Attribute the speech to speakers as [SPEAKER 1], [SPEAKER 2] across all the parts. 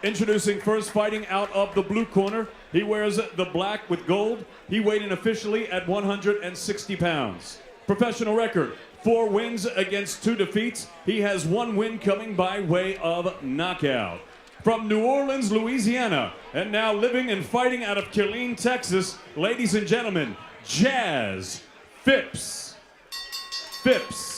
[SPEAKER 1] Introducing first, fighting out of the blue corner. He wears the black with gold. He weighed in officially at 160 pounds. Professional record, 4 wins against 2 defeats. He has 1 win coming by way of knockout. From New Orleans, Louisiana, and now living and fighting out of Killeen, Texas, ladies and gentlemen, Jazz Fipps. Fipps.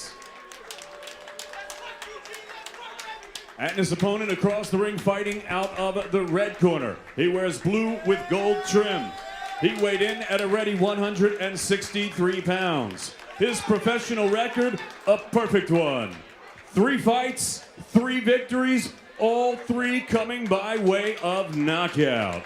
[SPEAKER 1] And his opponent across the ring fighting out of the red corner. He wears blue with gold trim. He weighed in at a ready 163 pounds. His professional record, a perfect one. 3 fights, 3 victories, all 3 coming by way of knockout.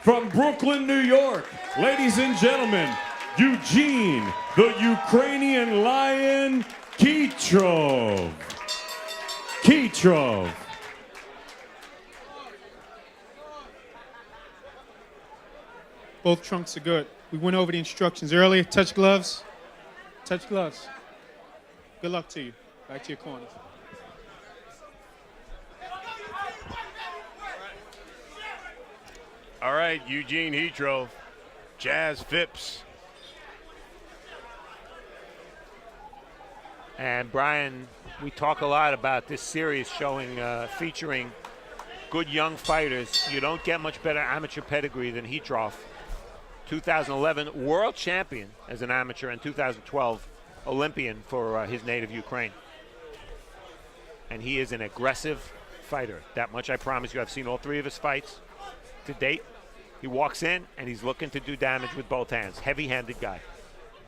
[SPEAKER 1] From Brooklyn, New York, ladies and gentlemen, Eugene, the Ukrainian Lion, Khytrov. Khytrov.
[SPEAKER 2] Both trunks are good. We went over the instructions earlier. Touch gloves. Touch gloves. Good luck to you. Back to your corners.
[SPEAKER 3] All right, Eugene Hитров, Jazz Fipps.
[SPEAKER 4] And Brian, we talk a lot about this series showing, featuring good young fighters. You don't get much better amateur pedigree than Khytrov. 2011 world champion as an amateur, and 2012 Olympian for his native Ukraine. And he is an aggressive fighter. That much I promise you. I've seen all 3 of his fights to date. He walks in and he's looking to do damage with both hands. Heavy-handed guy.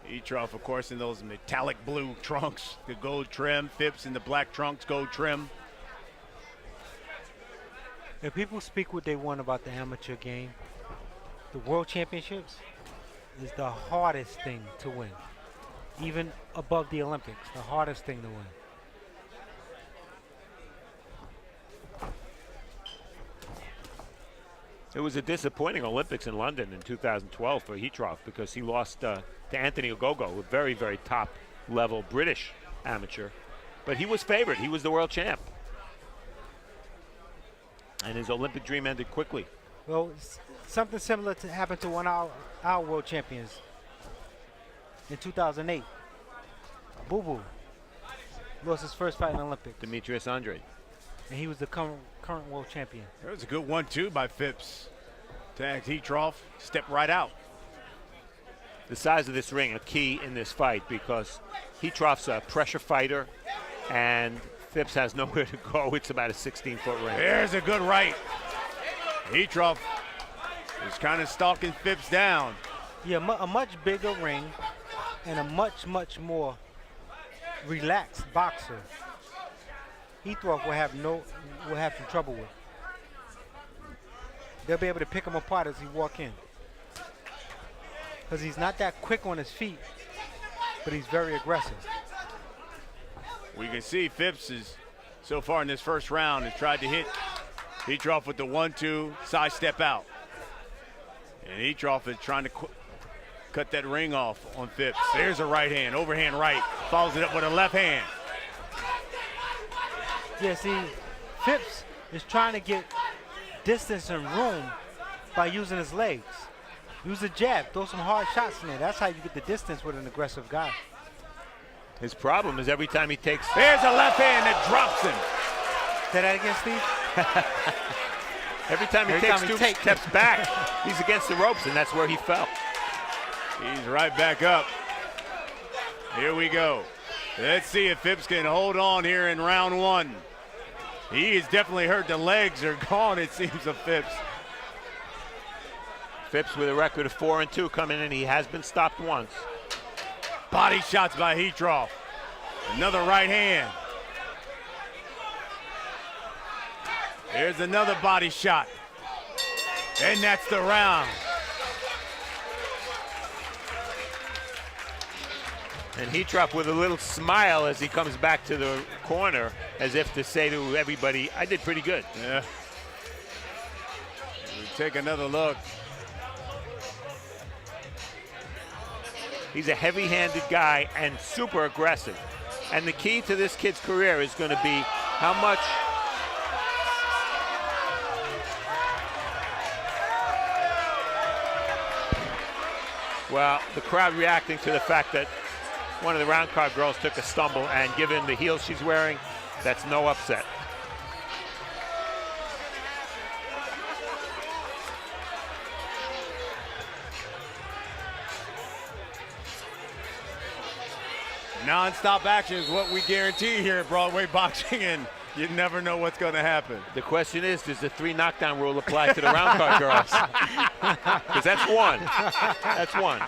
[SPEAKER 3] Khytrov, of course, in those metallic blue trunks, the gold trim. Fipps in the black trunks, gold trim.
[SPEAKER 5] If people speak what they want about the amateur game, the World Championships is the hardest thing to win. Even above the Olympics, the hardest thing to win.
[SPEAKER 4] It was a disappointing Olympics in London in 2012 for Khytrov because he lost to Anthony Ogogo, a very, very top-level British amateur. But he was favored. He was the world champ. And his Olympic dream ended quickly.
[SPEAKER 5] Well, something similar to happened to one of our world champions in 2008. Boo Boo lost his first fight in the Olympics.
[SPEAKER 4] Demetrius Andrade.
[SPEAKER 5] And he was the current world champion.
[SPEAKER 3] There was a good 1-2 by Fipps. Tagged Khytrov, stepped right out.
[SPEAKER 4] The size of this ring a key in this fight because Khytrov's a pressure fighter and Fipps has nowhere to go. It's about a 16-foot ring.
[SPEAKER 3] There's a good right. Khytrov is kind of stalking Fipps down.
[SPEAKER 5] Yeah, a much bigger ring and a much more relaxed boxer. Khytrov will have some trouble with. They'll be able to pick him apart as he walk in. Because he's not that quick on his feet, but he's very aggressive.
[SPEAKER 3] We can see Fipps is, so far in this first round, has tried to hit Khytrov with the 1-2, side step out. And Khytrov is trying to cut that ring off on Fipps. There's a right hand, overhand right, follows it up with a left hand.
[SPEAKER 5] Yeah, see, Fipps is trying to get distance and room by using his legs. Use a jab, throw some hard shots in there. That's how you get the distance with an aggressive guy.
[SPEAKER 4] His problem is every time he takes...
[SPEAKER 3] There's a left hand that drops him.
[SPEAKER 5] Say that again, Steve?
[SPEAKER 4] Every time he takes 2 steps back, he's against the ropes, and that's where he fell.
[SPEAKER 3] He's right back up. Here we go. Let's see if Fipps can hold on here in round 1. He has definitely hurt. The legs are gone, it seems, of Fipps.
[SPEAKER 4] Fipps with a record of 4-2 coming in. He has been stopped once.
[SPEAKER 3] Body shots by Khytrov. Another right hand. There's another body shot. And that's the round.
[SPEAKER 4] And Khytrov with a little smile as he comes back to the corner, as if to say to everybody, I did pretty good.
[SPEAKER 3] Yeah. We take another look.
[SPEAKER 4] He's a heavy-handed guy and super aggressive. And the key to this kid's career is going to be how much Well, the crowd reacting to the fact that one of the round card girls took a stumble, and given the heels she's wearing, that's no upset.
[SPEAKER 3] Non-stop action is what we guarantee here at Broadway Boxing, and you never know what's going to happen.
[SPEAKER 4] The question is, does the 3 knockdown rule apply to the round card girls? Because that's one. That's one.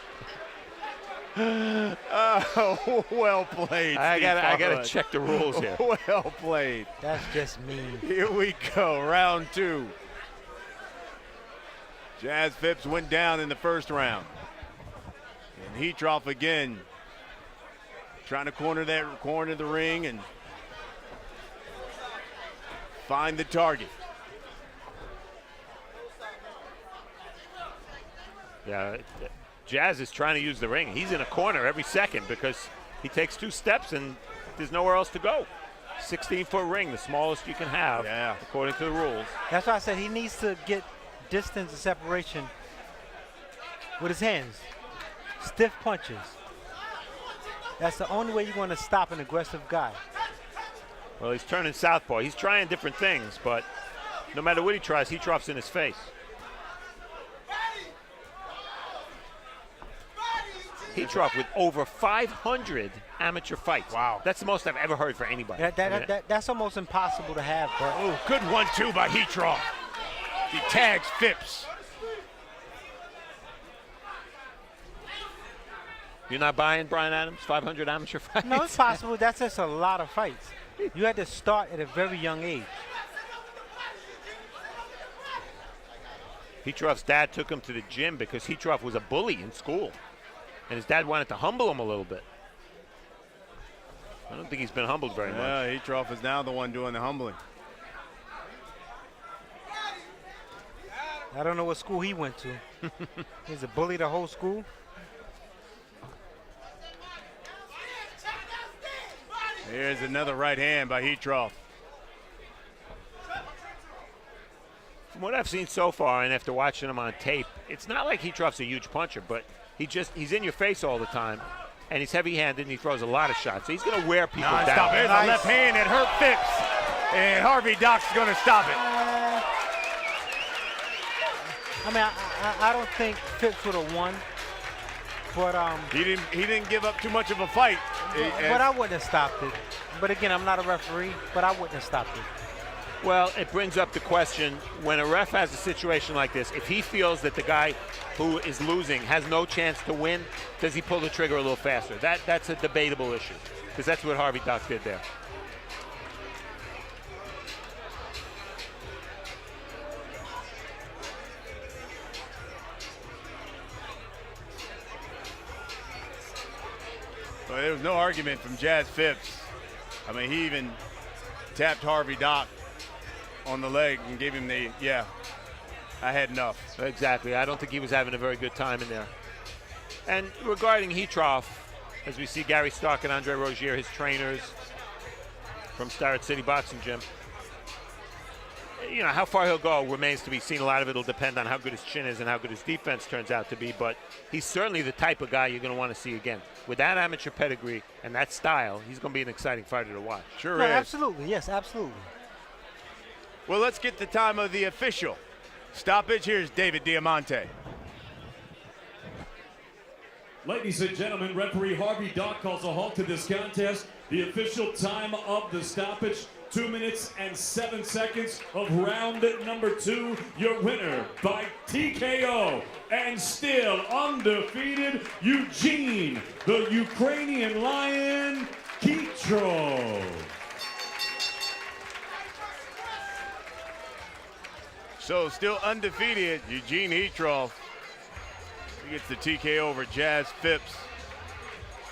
[SPEAKER 3] Oh, well played.
[SPEAKER 4] I gotta check the rules here.
[SPEAKER 3] Well played.
[SPEAKER 5] That's just mean.
[SPEAKER 3] Here we go, round 2. Jazz Fipps went down in the first round. And Khytrov again trying to corner the ring and find the target.
[SPEAKER 4] Yeah, Jazz is trying to use the ring. He's in a corner every second because he takes 2 steps and there's nowhere else to go. 16-foot ring, the smallest you can have, according to the rules.
[SPEAKER 5] That's why I said he needs to get distance and separation with his hands. Stiff punches. That's the only way you're going to stop an aggressive guy.
[SPEAKER 4] Well, he's turning southpaw. He's trying different things, but no matter what he tries, Chytrov's in his face. Khytrov with over 500 amateur fights.
[SPEAKER 3] Wow.
[SPEAKER 4] That's the most I've ever heard for anybody.
[SPEAKER 5] That's almost impossible to have. But
[SPEAKER 3] Oh, good 1-2 by Khytrov. He tags Fipps.
[SPEAKER 4] You're not buying Brian Adams 500 amateur fights?
[SPEAKER 5] no, it's possible. That's just a lot of fights. You had to start at a very young age.
[SPEAKER 4] Chytrov's dad took him to the gym because Khytrov was a bully in school. And his dad wanted to humble him a little bit. I don't think he's been humbled very much.
[SPEAKER 3] Yeah, Khytrov is now the one doing the humbling.
[SPEAKER 5] I don't know what school he went to. He's a bully the whole school.
[SPEAKER 3] Here's another right hand by Khytrov.
[SPEAKER 4] From what I've seen so far, and after watching him on tape, it's not like Chytrov's a huge puncher, but he's in your face all the time, and he's heavy-handed, and he throws a lot of shots. So he's going to wear people down.
[SPEAKER 3] Stop. There's a left hand that hurt Fipps, and Harvey Doc's going to stop it.
[SPEAKER 5] I mean, I don't think Fipps would have won, but
[SPEAKER 3] He didn't give up too much of a fight.
[SPEAKER 5] but I wouldn't have stopped it. But again, I'm not a referee, but I wouldn't have stopped it.
[SPEAKER 4] Well, it brings up the question, when a ref has a situation like this, if he feels that the guy who is losing has no chance to win, does he pull the trigger a little faster? That's a debatable issue, because that's what Harvey Doc did there.
[SPEAKER 3] Well, there was no argument from Jazz Fipps. I mean, he even tapped Harvey Doc on the leg and gave him the, I had enough.
[SPEAKER 4] Exactly. I don't think he was having a very good time in there. And regarding Khytrov, as we see Gary Stark and Andre Rozier, his trainers from Starrett City Boxing Gym, you know, how far he'll go remains to be seen. A lot of it will depend on how good his chin is and how good his defense turns out to be, but he's certainly the type of guy you're going to want to see again. With that amateur pedigree and that style, he's going to be an exciting fighter to watch.
[SPEAKER 3] Sure
[SPEAKER 5] No,
[SPEAKER 3] is.
[SPEAKER 5] absolutely. Yes, absolutely.
[SPEAKER 3] Well, let's get the time of the official stoppage. Here's David Diamante.
[SPEAKER 1] Ladies and gentlemen, referee Harvey Doc calls a halt to this contest. The official time of the stoppage, 2 minutes and 7 seconds of round number 2. Your winner by TKO and still undefeated, Eugene, the Ukrainian Lion, Khytrov.
[SPEAKER 3] So still undefeated, Eugene Khytrov. He gets the TKO over Jazz Fipps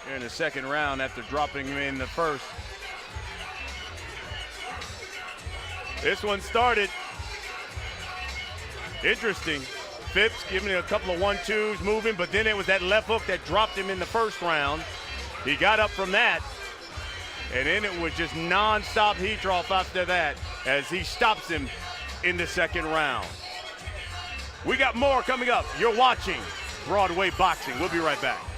[SPEAKER 3] here in the second round after dropping him in the first. This one started interesting. Fipps giving it a couple of 1-2s moving, but then it was that left hook that dropped him in the first round. He got up from that, and then it was just non-stop Khytrov after that as he stops him in the second round. We got more coming up. You're watching Broadway Boxing. We'll be right back.